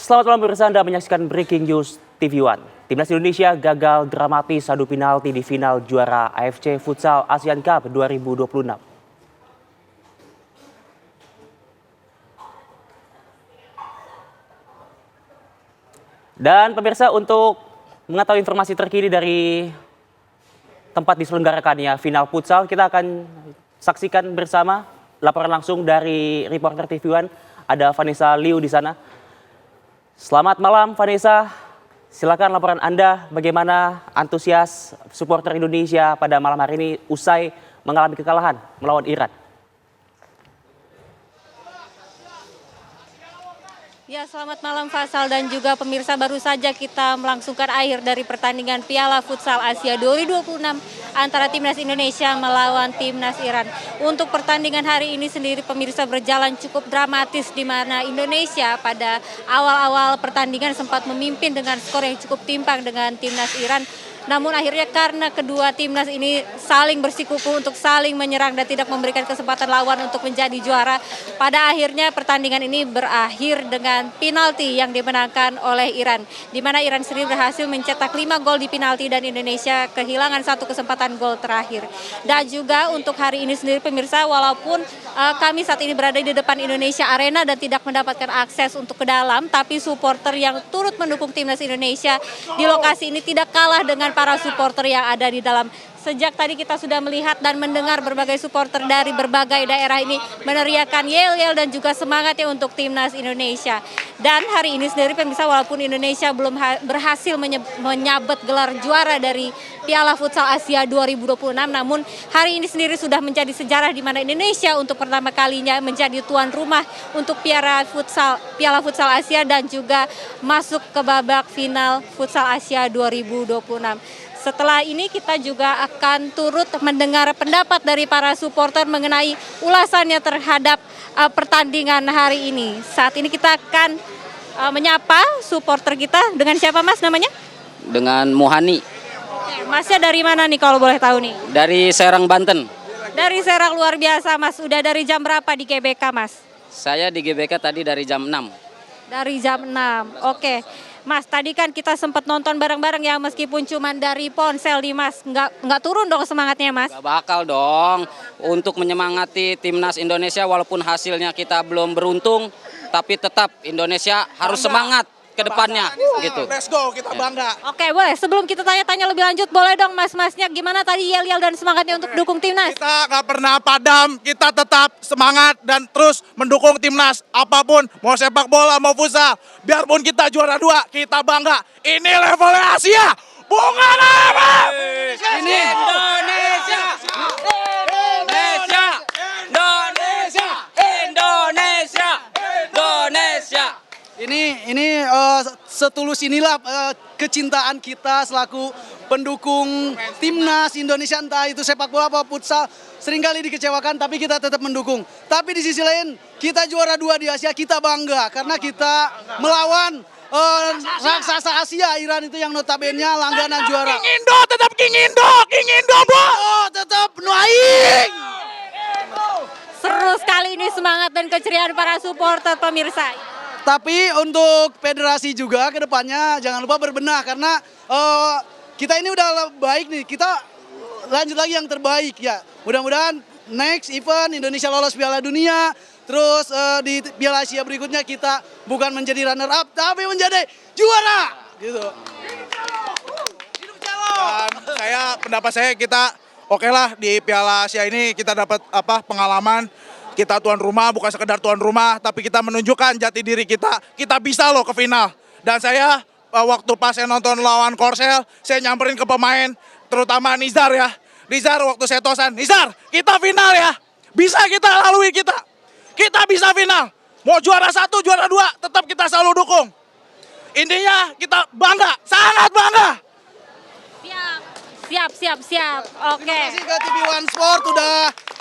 Selamat malam pemirsa, Anda menyaksikan Breaking News TV One. Timnas Indonesia gagal dramatis adu penalti di final juara AFC Futsal Asian Cup 2026. Dan pemirsa, untuk mengetahui informasi terkini dari tempat diselenggarakannya final futsal, kita akan saksikan bersama laporan langsung dari reporter TV One. Ada Vanessa Liu di sana. Selamat malam Vanessa, silakan laporan Anda bagaimana antusias supporter Indonesia pada malam hari ini usai mengalami kekalahan melawan Iran. Ya, selamat malam Faisal dan juga pemirsa. Baru saja kita melangsungkan akhir dari pertandingan Piala Futsal Asia 2026 antara Timnas Indonesia melawan Timnas Iran. Untuk pertandingan hari ini sendiri pemirsa berjalan cukup dramatis di mana Indonesia pada awal-awal pertandingan sempat memimpin dengan skor yang cukup timpang dengan Timnas Iran. Namun akhirnya karena kedua timnas ini saling bersikuku untuk saling menyerang dan tidak memberikan kesempatan lawan untuk menjadi juara. Pada akhirnya pertandingan ini berakhir dengan penalti yang dimenangkan oleh Iran. Di mana Iran sendiri berhasil mencetak 5 gol di penalti dan Indonesia kehilangan satu kesempatan gol terakhir. Dan juga untuk hari ini sendiri pemirsa, walaupun kami saat ini berada di depan Indonesia Arena dan tidak mendapatkan akses untuk ke dalam, tapi supporter yang turut mendukung timnas Indonesia di lokasi ini tidak kalah dengan para supporter yang ada di dalam. Sejak tadi kita sudah melihat dan mendengar berbagai supporter dari berbagai daerah ini meneriakan yel-yel dan juga semangatnya untuk timnas Indonesia. Dan hari ini sendiri pemirsa, walaupun Indonesia belum berhasil menyabet gelar juara dari Piala Futsal Asia 2026, namun hari ini sendiri sudah menjadi sejarah di mana Indonesia untuk pertama kalinya menjadi tuan rumah untuk Piala Futsal Asia dan juga masuk ke babak final Futsal Asia 2026. Setelah ini kita juga akan turut mendengar pendapat dari para supporter mengenai ulasannya terhadap pertandingan hari ini. Saat ini kita akan menyapa supporter kita. Dengan siapa Mas namanya? Dengan Muhani. Oke, Masnya dari mana nih kalau boleh tahu nih? Dari Serang, Banten. Dari Serang, luar biasa Mas. Udah dari jam berapa di GBK Mas? Saya di GBK tadi dari jam 6. Dari jam 6, oke. Mas, tadi kan kita sempat nonton bareng-bareng ya, meskipun cuma dari ponsel nih Mas. Nggak turun dong semangatnya Mas? Gak bakal dong. Untuk menyemangati timnas Indonesia walaupun hasilnya kita belum beruntung, tapi tetap Indonesia harus semangat ke depannya gitu. Let's go, kita bangga. Oke, boleh. Sebelum kita tanya-tanya lebih lanjut, boleh dong mas-masnya gimana tadi yel-yel dan semangatnya untuk dukung timnas? Kita nggak pernah padam, kita tetap semangat dan terus mendukung timnas. Apapun, mau sepak bola, mau futsal. Biarpun kita juara 2, kita bangga. Ini levelnya Asia, bukan apa? Ini Indonesia. Indonesia. Indonesia. Indonesia. Indonesia. Ini setulus inilah kecintaan kita selaku pendukung timnas Indonesia, entah itu sepak bola atau futsal, seringkali dikecewakan tapi kita tetap mendukung. Tapi di sisi lain kita juara 2 di Asia, kita bangga karena kita melawan raksasa Asia, Iran itu yang notabene langganan juara. King Indo, tetap King Indo, King Indo, Bu. Oh, tetap nuaing. Seru sekali ini semangat dan keceriaan para supporter pemirsa. Tapi untuk federasi juga ke depannya jangan lupa berbenah karena kita ini udah baik nih. Kita lanjut lagi yang terbaik ya. Mudah-mudahan next event Indonesia lolos Piala Dunia. Terus di Piala Asia berikutnya kita bukan menjadi runner up tapi menjadi juara gitu. Dan pendapat saya kita oke lah di Piala Asia ini kita dapat pengalaman. Kita tuan rumah, bukan sekedar tuan rumah, tapi kita menunjukkan jati diri kita bisa loh ke final. Dan saya waktu pas saya nonton lawan Korsel, saya nyamperin ke pemain, terutama Nizar ya. Nizar waktu saya tosan, Nizar kita final ya, bisa kita lalui kita bisa final. Mau juara 1, juara 2, tetap kita selalu dukung. Intinya kita bangga, sangat bangga. Siap. Oke. Terima kasih ke TV One Sport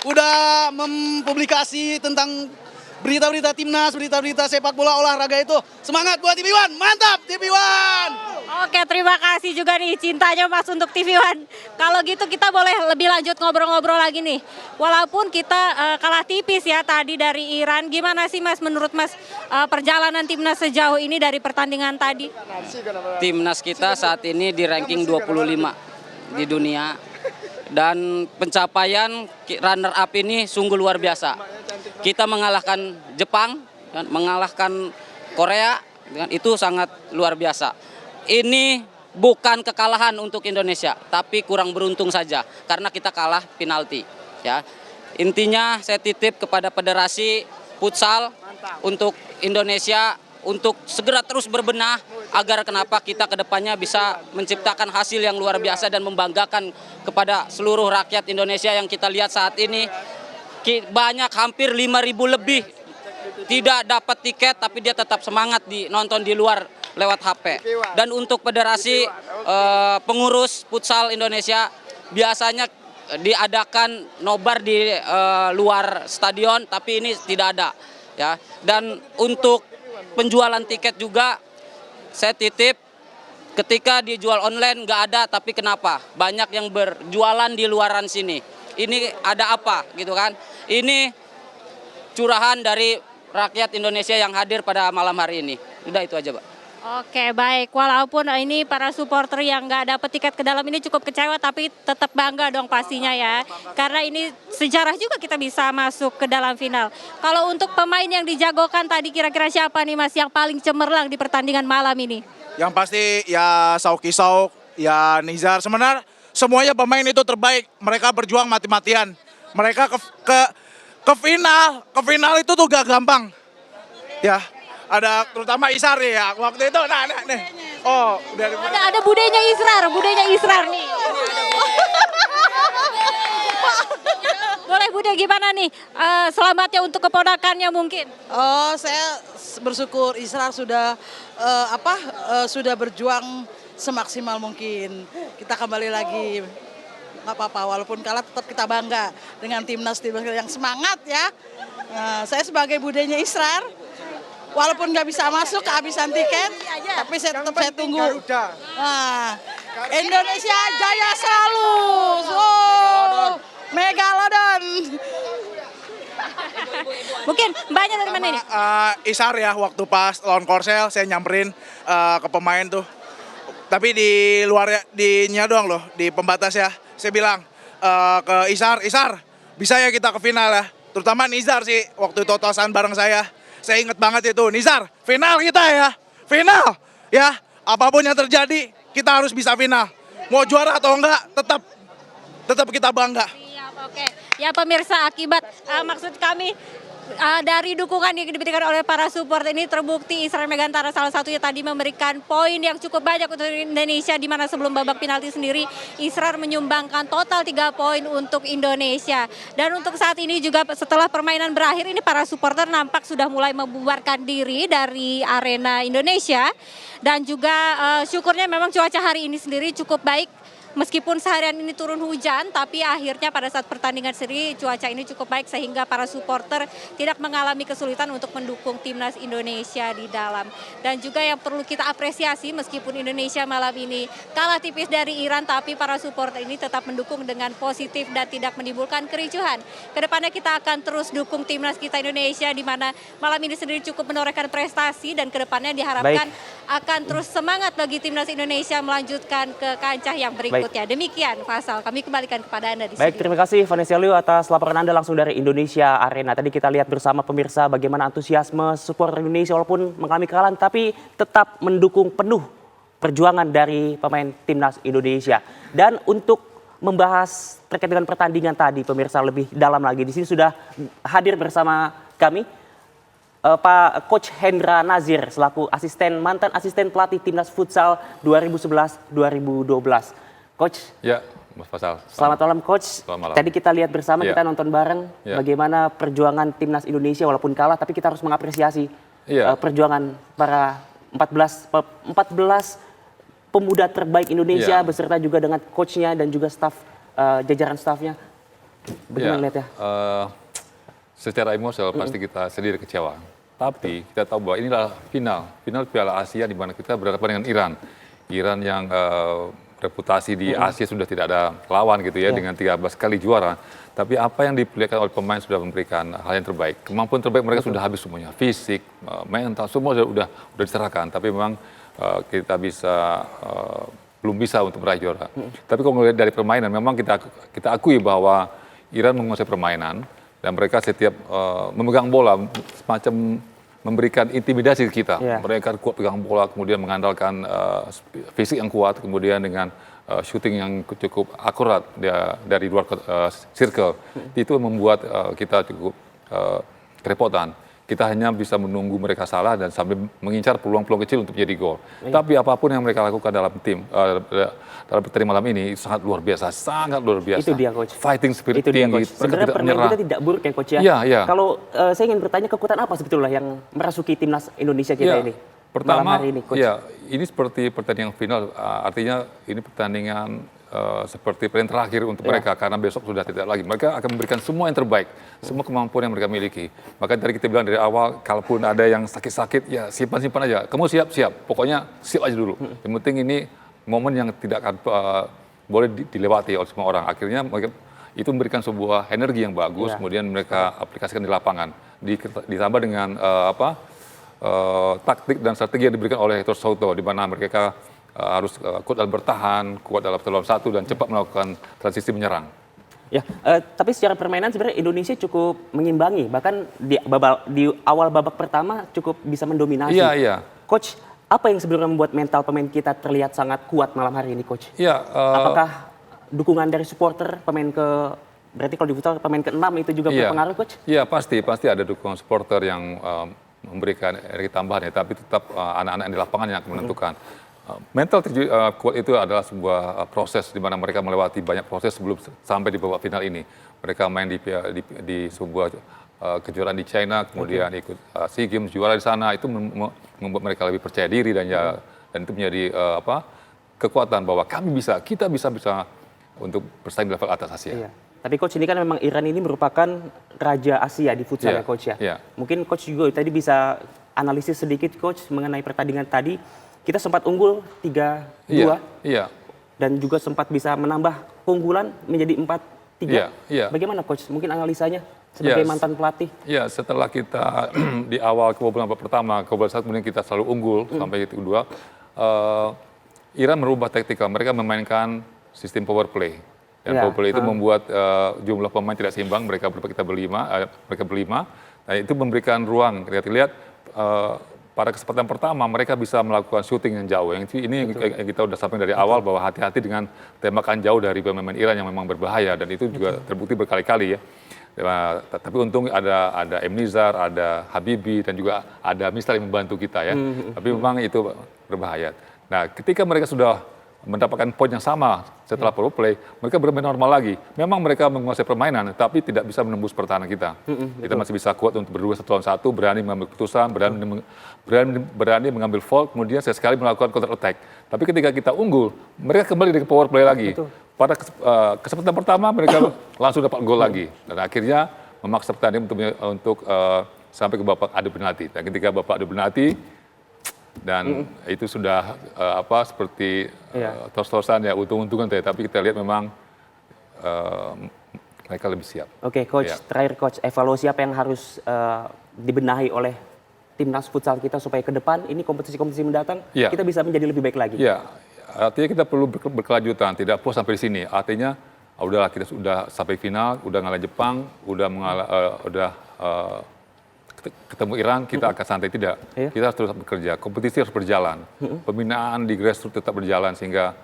udah mempublikasi tentang berita-berita timnas, berita-berita sepak bola olahraga itu. Semangat buat TV One, mantap TV One! Oke, terima kasih juga nih cintanya Mas untuk TV One. Kalau gitu kita boleh lebih lanjut ngobrol-ngobrol lagi nih. Walaupun kita kalah tipis ya tadi dari Iran, gimana sih Mas menurut Mas perjalanan timnas sejauh ini dari pertandingan tadi? Timnas kita saat ini di ranking 25 di dunia. Dan pencapaian runner up ini sungguh luar biasa. Kita mengalahkan Jepang, mengalahkan Korea, itu sangat luar biasa. Ini bukan kekalahan untuk Indonesia, tapi kurang beruntung saja karena kita kalah penalti. Ya, intinya saya titip kepada Federasi Futsal untuk Indonesia untuk segera terus berbenah agar kenapa kita kedepannya bisa menciptakan hasil yang luar biasa dan membanggakan kepada seluruh rakyat Indonesia yang kita lihat saat ini banyak hampir 5.000 lebih tidak dapat tiket tapi dia tetap semangat nonton di luar lewat HP. Dan untuk federasi pengurus futsal Indonesia biasanya diadakan nobar di luar stadion tapi ini tidak ada ya. Dan untuk penjualan tiket juga saya titip ketika dijual online nggak ada tapi kenapa banyak yang berjualan di luaran sini, ini ada apa gitu kan. Ini curahan dari rakyat Indonesia yang hadir pada malam hari ini. Udah itu aja Pak. Oke, baik. Walaupun ini para supporter yang nggak dapet tiket ke dalam ini cukup kecewa, tapi tetap bangga dong pastinya ya. Karena ini sejarah juga kita bisa masuk ke dalam final. Kalau untuk pemain yang dijagokan tadi kira-kira siapa nih Mas yang paling cemerlang di pertandingan malam ini? Yang pasti ya Sauki Sauk, ya Nizar. Sebenarnya semuanya pemain itu terbaik. Mereka berjuang mati-matian. Mereka ke final itu tuh gak gampang. Ya. Ada terutama Isar ya waktu itu nih. Oh, udah ada budenya Israr nih. Boleh Bude gimana nih selamatnya untuk keponakannya mungkin? Oh, saya bersyukur Israr sudah sudah berjuang semaksimal mungkin. Kita kembali lagi. Nggak apa-apa, walaupun kalah tetap kita bangga dengan timnas yang semangat ya. Saya sebagai budenya Israr, walaupun nggak bisa masuk kehabisan tiket, tapi saya tetap saya tunggu. Nah, Indonesia jaya selalu. Oh, Megalodon. Mungkin banyak dari mana ini? Isar ya waktu pas lawan Korsel saya nyamperin ke pemain tuh. Tapi di luar dinya doang loh, di pembatas ya. Saya bilang ke Isar bisa ya kita ke final ya. Terutama Nizar sih waktu itu totosan bareng saya. Saya inget banget itu, Nizar, final kita ya. Final ya, apapun yang terjadi kita harus bisa final. Mau juara atau enggak, tetap kita bangga. Siap, oke. Ya pemirsa, akibat maksud kami dari dukungan yang diberikan oleh para support ini terbukti Israr Megantara salah satunya tadi memberikan poin yang cukup banyak untuk Indonesia, di mana sebelum babak penalti sendiri Israr menyumbangkan total 3 poin untuk Indonesia. Dan untuk saat ini juga setelah permainan berakhir ini para supporter nampak sudah mulai membubarkan diri dari arena Indonesia. Dan juga syukurnya memang cuaca hari ini sendiri cukup baik. Meskipun seharian ini turun hujan, tapi akhirnya pada saat pertandingan sendiri cuaca ini cukup baik sehingga para supporter tidak mengalami kesulitan untuk mendukung timnas Indonesia di dalam. Dan juga yang perlu kita apresiasi meskipun Indonesia malam ini kalah tipis dari Iran, tapi para supporter ini tetap mendukung dengan positif dan tidak menimbulkan kericuhan. Kedepannya kita akan terus dukung timnas kita Indonesia, di mana malam ini sendiri cukup menorehkan prestasi dan kedepannya diharapkan akan terus semangat bagi timnas Indonesia melanjutkan ke kancah yang berikutnya. Demikian Faisal, kami kembalikan kepada Anda di sini. Baik, terima kasih Vanessa Liu atas laporan Anda langsung dari Indonesia Arena. Tadi kita lihat bersama pemirsa bagaimana antusiasme supporter Indonesia walaupun mengalami kekalahan tapi tetap mendukung penuh perjuangan dari pemain timnas Indonesia. Dan untuk membahas terkait dengan pertandingan tadi pemirsa lebih dalam lagi, di sini sudah hadir bersama kami Pak Coach Hendra Nazir selaku mantan asisten pelatih timnas futsal 2011-2012. Coach. Ya, Mas Faisal. Selamat malam Coach. Selamat malam. Tadi kita lihat bersama, kita nonton bareng bagaimana perjuangan timnas Indonesia walaupun kalah, tapi kita harus mengapresiasi perjuangan para 14 pemuda terbaik Indonesia beserta juga dengan coachnya dan juga jajaran staffnya. Bagaimana lihat ya? secara emosional pasti kita sedih dan kecewa. Tapi kita tahu bahwa inilah final Piala Asia di mana kita berhadapan dengan Iran. Iran yang reputasi di Asia sudah tidak ada lawan gitu ya, dengan 13 kali juara. Tapi apa yang diperlihatkan oleh pemain sudah memberikan hal yang terbaik. Kemampuan terbaik mereka sudah habis semuanya. Fisik, mental, semua sudah diserahkan. Tapi memang kita belum bisa untuk meraih juara. Tapi kalau melihat dari permainan, memang kita akui bahwa Iran menguasai permainan dan mereka setiap memegang bola semacam memberikan intimidasi ke kita. Mereka kuat pegang bola, kemudian mengandalkan fisik yang kuat, kemudian dengan shooting yang cukup akurat dari luar circle. Itu membuat kita cukup kerepotan. Kita hanya bisa menunggu mereka salah dan sambil mengincar peluang-peluang kecil untuk menjadi gol. Tapi apapun yang mereka lakukan dalam dalam pertandingan malam ini sangat luar biasa, sangat luar biasa. Itu dia, Coach. Fighting spirit Itu dia, tinggi. Coach. Sebenarnya permainan kita tidak buruk ya, Coach ya. Iya. Kalau saya ingin bertanya, kekuatan apa sebetulnya yang merasuki timnas Indonesia kita ini? Pertama, malam hari ini, Coach. ini seperti pertandingan final. Artinya ini pertandingan seperti pertandingan terakhir untuk mereka karena besok sudah tidak lagi. Mereka akan memberikan semua yang terbaik, semua kemampuan yang mereka miliki. Maka tadi kita bilang dari awal, kalaupun ada yang sakit-sakit, ya simpan-simpan aja. Kamu siap-siap, pokoknya siap aja dulu. Yang penting ini momen yang tidak akan boleh dilewati oleh semua orang. Akhirnya mereka itu memberikan sebuah energi yang bagus, kemudian mereka aplikasikan di lapangan. Ditambah dengan taktik dan strategi yang diberikan oleh Hector Souto, di mana mereka harus kuat dalam bertahan, kuat dalam lawan satu, dan cepat melakukan transisi menyerang. Ya, tapi secara permainan sebenarnya Indonesia cukup mengimbangi, bahkan di awal babak pertama cukup bisa mendominasi. Iya. Coach, apa yang sebenarnya membuat mental pemain kita terlihat sangat kuat malam hari ini, Coach? Iya. Apakah dukungan dari supporter berarti kalau di futsal pemain ke-6 itu juga berpengaruh, Coach? Iya, pasti ada dukungan supporter yang memberikan energi tambahan ya, tapi tetap anak-anak di lapangan yang akan menentukan. Mental kuat itu adalah sebuah proses di mana mereka melewati banyak proses sebelum sampai di babak final ini. Mereka main di sebuah kejuaraan di China, kemudian ikut SEA Games, juara di sana, itu membuat mereka lebih percaya diri dan itu menjadi kekuatan bahwa kita bisa untuk bersaing di level atas Asia. Iya. Tapi Coach, ini kan memang Iran ini merupakan raja Asia di futsal ya, Coach ya. Mungkin Coach juga tadi bisa analisis sedikit, Coach, mengenai pertandingan tadi. Kita sempat unggul 3-2 dan juga sempat bisa menambah keunggulan menjadi 4-3. Bagaimana, Coach? Mungkin analisanya sebagai mantan pelatih. Ya, setelah kita di awal kebobolan babak pertama, kebobolan satu, kemudian kita selalu unggul sampai kedua. Iran merubah taktikal, mereka memainkan sistem power play. Dan power play itu membuat jumlah pemain tidak seimbang, kita berlima. Nah, itu memberikan ruang. Kita lihat pada kesempatan pertama mereka bisa melakukan syuting yang jauh. Ini yang kita sudah sampaikan dari awal bahwa hati-hati dengan tembakan jauh dari pemain Iran yang memang berbahaya, dan itu juga terbukti berkali-kali ya. Tapi untung ada Emnizar, ada Habibi, dan juga ada Misal yang membantu kita ya. Tapi memang itu berbahaya. Nah, ketika mereka sudah mendapatkan poin yang sama setelah power play, mereka bermain normal lagi. Memang mereka menguasai permainan, tapi tidak bisa menembus pertahanan kita. Kita masih bisa kuat untuk berdua satu lawan satu, berani mengambil keputusan, berani mengambil fault, kemudian sesekali melakukan counter attack. Tapi ketika kita unggul, mereka kembali ke power play lagi. Pada kesempatan pertama mereka langsung dapat gol lagi, dan akhirnya memaksa pertandingan untuk sampai ke babak adu penalti. Dan ketika babak adu penalti, dan itu sudah seperti tos-tosan ya, untung-untungan, tapi kita lihat memang mereka lebih siap. Oke, Coach, terakhir Coach, evaluasi apa yang harus dibenahi oleh timnas futsal kita supaya ke depan ini kompetisi-kompetisi mendatang kita bisa menjadi lebih baik lagi? Iya, artinya kita perlu berkelanjutan, tidak puas sampai di sini. Artinya udahlah, kita sudah sampai final, udah ngalah Jepang, udah ketemu Iran, kita akan santai, tidak. Kita harus terus bekerja, kompetisi harus berjalan, pembinaan di grassroots tetap berjalan, sehingga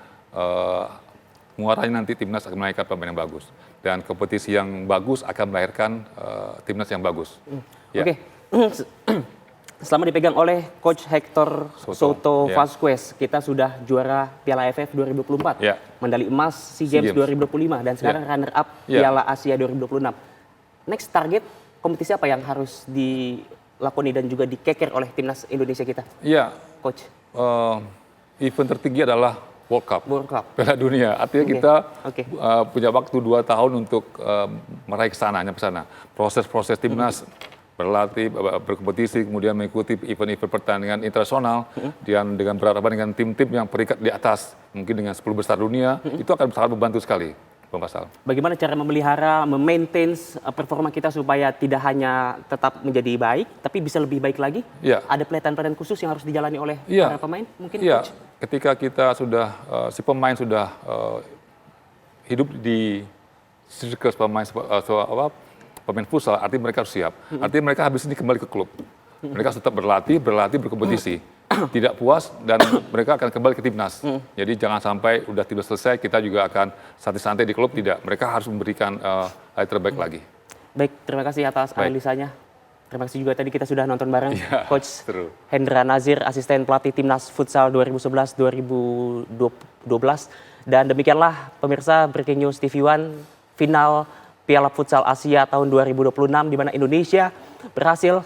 muaranya nanti timnas akan melahirkan pemain yang bagus, dan kompetisi yang bagus akan melahirkan timnas yang bagus. Oke. Selama dipegang oleh Coach Hector Souto Vazquez, kita sudah juara Piala AFF 2024, medali emas SEA Games 2025, dan sekarang runner up Piala Asia 2026. Next target kompetisi apa yang harus dilakoni dan juga dikeker oleh timnas Indonesia kita? Iya, Coach. Event tertinggi adalah World Cup. World Cup. Piala Dunia. Artinya Oke. kita Oke. punya waktu 2 tahun untuk meraih ke sana, nyampe sana. Proses-proses timnas berlatih, berkompetisi, kemudian mengikuti event-event pertandingan internasional, dan dengan berhadapan dengan tim-tim yang peringkat di atas, mungkin dengan 10 besar dunia, itu akan sangat membantu sekali, Bang Faisal. Bagaimana cara memelihara, memaintain performa kita supaya tidak hanya tetap menjadi baik, tapi bisa lebih baik lagi? Iya. Ada pelatihan-pelatihan khusus yang harus dijalani oleh Iya. para pemain? Mungkin Iya, coach? ketika kita sudah, si pemain sudah hidup di circus pemain futsal, artinya mereka harus siap. Artinya mereka habis ini kembali ke klub. Mereka harus tetap berlatih, berkompetisi. Tidak puas dan mereka akan kembali ke timnas. Jadi jangan sampai udah timnas selesai, kita juga akan santai-santai di klub, tidak. Mereka harus memberikan hal terbaik lagi. Baik, terima kasih atas Baik. analisanya. Terima kasih juga tadi kita sudah nonton bareng Iya, Coach seru. Hendra Nazir, asisten pelatih Timnas Futsal 2011-2012. Dan demikianlah pemirsa Breaking News TV One, final Piala Futsal Asia tahun 2026 di mana Indonesia berhasil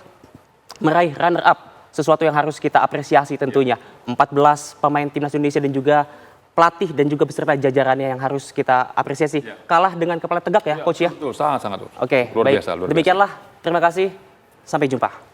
meraih runner up, sesuatu yang harus kita apresiasi tentunya. 14 pemain Timnas Indonesia dan juga pelatih dan juga beserta jajarannya yang harus kita apresiasi. Kalah dengan kepala tegak ya, Coach ya? Betul, sangat-sangat. Oke, Luar baik. biasa, luar biasa. Demikianlah, terima kasih. Sampai jumpa.